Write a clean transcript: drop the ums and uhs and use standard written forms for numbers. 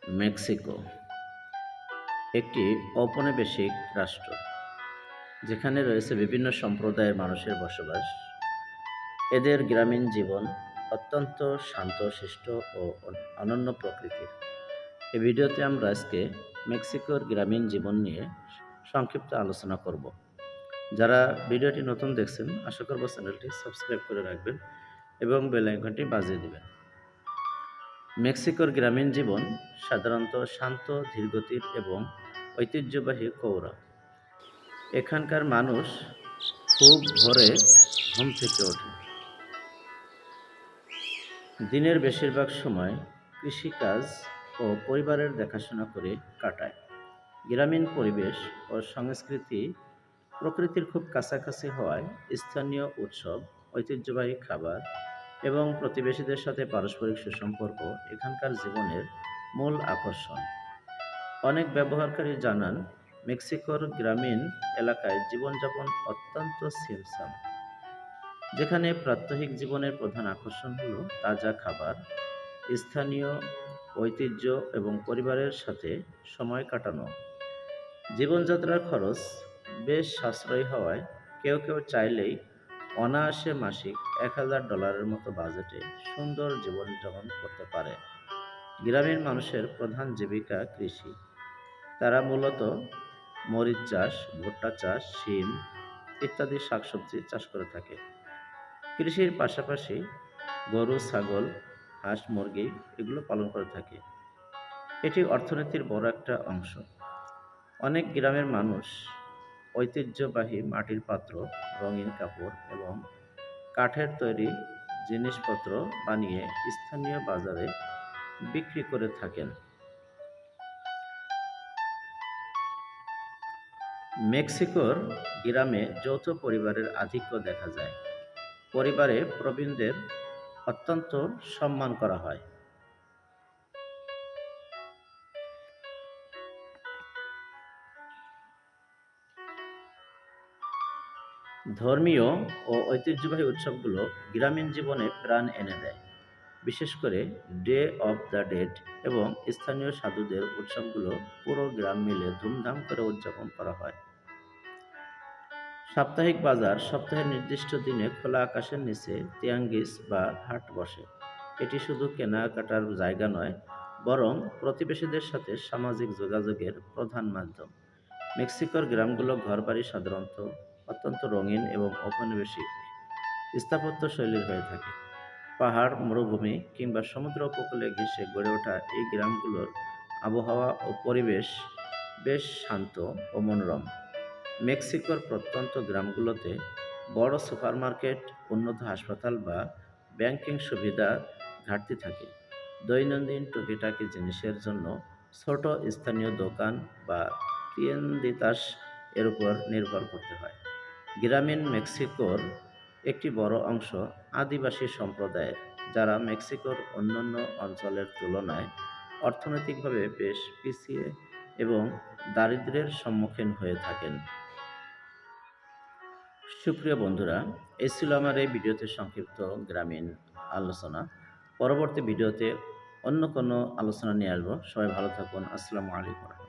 Mexico একটি ঔপনিবেশিক রাষ্ট্র, যেখানে রয়েছে বিভিন্ন সম্প্রদায়ের মানুষের বসবাস। এদের গ্রামীণ জীবন অত্যন্ত শান্তশিষ্ট ও অনন্য প্রকৃতির। এই ভিডিওতে আমরা আজকে মেক্সিকোর গ্রামীণ জীবন নিয়ে সংক্ষিপ্ত আলোচনা করব। যারা ভিডিওটি নতুন দেখছেন, আশা করব চ্যানেলটি সাবস্ক্রাইব করে রাখবেন এবং বেল আইকনটি বাজিয়ে দিবেন। মেক্সিকোর গ্রামীণ জীবন সাধারণত শান্ত, ধীরগতির এবং ঐতিহ্যবাহী কৌরা। এখানকার মানুষ খুব ভোরে ঘুম থেকে ওঠে। দিনের বেশিরভাগ সময় কৃষিকাজ ও পরিবারের দেখাশোনা করে কাটায়। গ্রামীণ পরিবেশ ও সংস্কৃতি প্রকৃতির খুব কাছাকাছি হওয়ায় স্থানীয় উৎসব, ঐতিহ্যবাহী খাবার এবং প্রতিবেশীদের সাথে পারস্পরিক সুসম্পর্ক এখানকার জীবনের মূল আকর্ষণ। অনেক ব্যবহারকারী জানান, মেক্সিকোর গ্রামীণ এলাকায় জীবনযাপন অত্যন্ত ছিমছাম, যেখানে প্রাত্যহিক জীবনের প্রধান আকর্ষণ হল তাজা খাবার, স্থানীয় ঐতিহ্য এবং পরিবারের সাথে সময় কাটানো। জীবনযাত্রার খরচ বেশ সাশ্রয়ী হওয়ায় কেউ কেউ চাইলেই অনায়াসে মাসিক $1000 মতো বাজেটে সুন্দর জীবনযাপন করতে পারে। গ্রামের মানুষের প্রধান জীবিকা কৃষি। তারা মূলত মরিচ চাষ, ভুট্টা চাষ, শিম ইত্যাদি শাকসবজি চাষ করে থাকে। কৃষির পাশাপাশি গরু, ছাগল, হাঁস, মুরগি এগুলো পালন করে থাকে। এটি অর্থনীতির বড় একটা অংশ। অনেক গ্রামের মানুষ ঐতিহ্যবাহী মাটির পাত্র, রঙিন কাপড় এবং কাঠের তৈরি জিনিসপত্র বানিয়ে স্থানীয় বাজারে বিক্রি করে থাকেন। মেক্সিকোর গ্রামে যৌথ পরিবারের আধিক্য দেখা যায়। পরিবারে প্রবীণদের অত্যন্ত সম্মান করা হয়। ধর্মীয় ও ঐতিহ্যবাহী উৎসবগুলো গ্রামীণ জীবনে প্রাণ এনে দেয়। বিশেষ করে ডে অব দ্য ডেড এবং স্থানীয় সাধুদের উৎসবগুলো পুরো গ্রাম মিলে ধুমধাম করে উদযাপন করা হয়। সাপ্তাহিক বাজার সপ্তাহের নির্দিষ্ট দিনে খোলা আকাশের নিচে তিয়াঙ্গিস বা হাট বসে। এটি শুধু কেনাকাটার জায়গা নয়, বরং প্রতিবেশীদের সাথে সামাজিক যোগাযোগের প্রধান মাধ্যম। মেক্সিকোর গ্রামগুলো ঘরবাড়ি সাধারণত অত্যন্ত রঙিন এবং ঔপনিবেশিক স্থাপত্য শৈলীর হয়ে থাকে। পাহাড়, মরুভূমি কিংবা সমুদ্র উপকূলে ঘেঁষে গড়ে ওঠা এই গ্রামগুলোর আবহাওয়া ও পরিবেশ বেশ শান্ত ও মনোরম। মেক্সিকোর প্রত্যন্ত গ্রামগুলোতে বড় সুপারমার্কেট, উন্নত হাসপাতাল বা ব্যাংকিং সুবিধা ঘাটতি থাকে। দৈনন্দিন টুকিটাকি জিনিসের জন্য ছোট স্থানীয় দোকান বা তিয়েন্দিতাস এর উপর নির্ভর করতে হয়। গ্রামীণ মেক্সিকোর একটি বড় অংশ আদিবাসী সম্প্রদায়ের, যারা মেক্সিকোর অন্যান্য অঞ্চলের তুলনায় অর্থনৈতিকভাবে বেশ পিছিয়ে এবং দারিদ্র্যের সম্মুখীন হয়ে থাকেন। সুপ্রিয় বন্ধুরা, এই ছিল আমার এই ভিডিওতে সংক্ষিপ্ত গ্রামীণ আলোচনা। পরবর্তী ভিডিওতে অন্য কোনো আলোচনা নিয়ে আসবো। সবাই ভালো থাকুন। আসসালামু আলাইকুম।